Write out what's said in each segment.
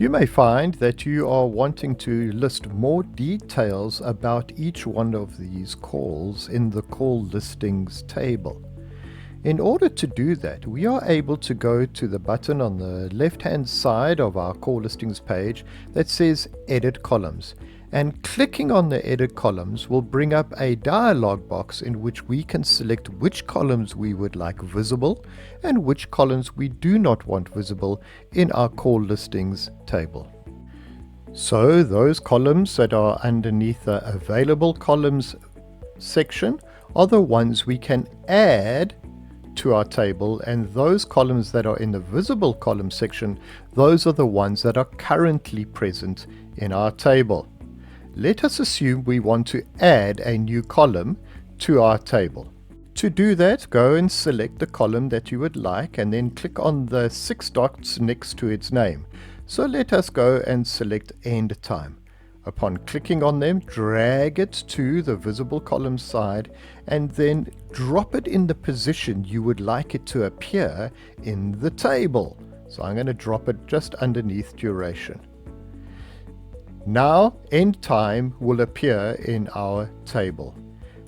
You may find that you are wanting to list more details about each one of these calls in the call listings table. In order to do that, we are able to go to the button on the left-hand side of our call listings page that says Edit Columns. And clicking on the Edit Columns will bring up a dialog box in which we can select which columns we would like visible and which columns we do not want visible in our call listings table. So those columns that are underneath the Available Columns section are the ones we can add to our table, and those columns that are in the Visible Columns section, those are the ones that are currently present in our table. Let us assume we want to add a new column to our table. To do that, go and select the column that you would like and then click on the 6 dots next to its name. So let us go and select End Time. Upon clicking on them, drag it to the Visible Columns side and then drop it in the position you would like it to appear in the table. So I'm going to drop it just underneath Duration. Now End Time will appear in our table.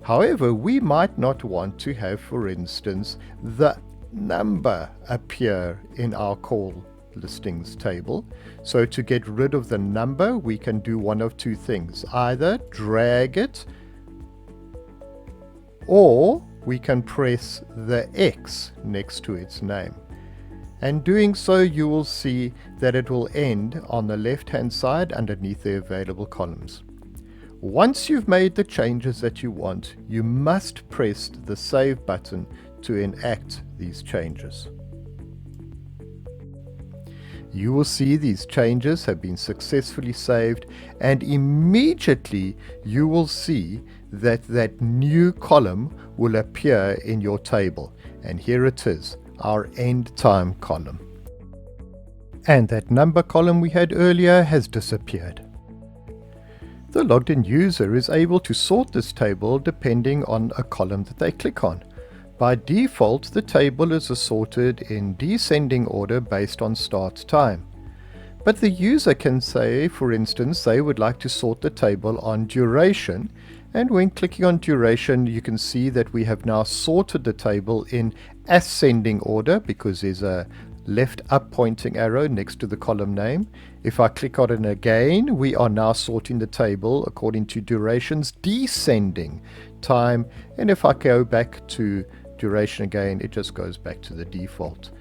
However, we might not want to have, for instance, the number appear in our call listings table. So to get rid of the number, we can do one of two things. Either drag it, or we can press the X next to its name. And doing so, you will see that it will end on the left-hand side underneath the available columns. Once you've made the changes that you want, you must press the Save button to enact these changes. You will see these changes have been successfully saved, and immediately you will see that that new column will appear in your table. And here it is, our End Time column. And that number column we had earlier has disappeared. The logged in user is able to sort this table depending on a column that they click on. By default, the table is assorted in descending order based on start time. But the user can say, for instance, they would like to sort the table on duration, and when clicking on duration, you can see that we have now sorted the table in ascending order because there's a left up pointing arrow next to the column name. If I click on it again, we are now sorting the table according to duration's descending time, and if I go back to duration again, it just goes back to the default.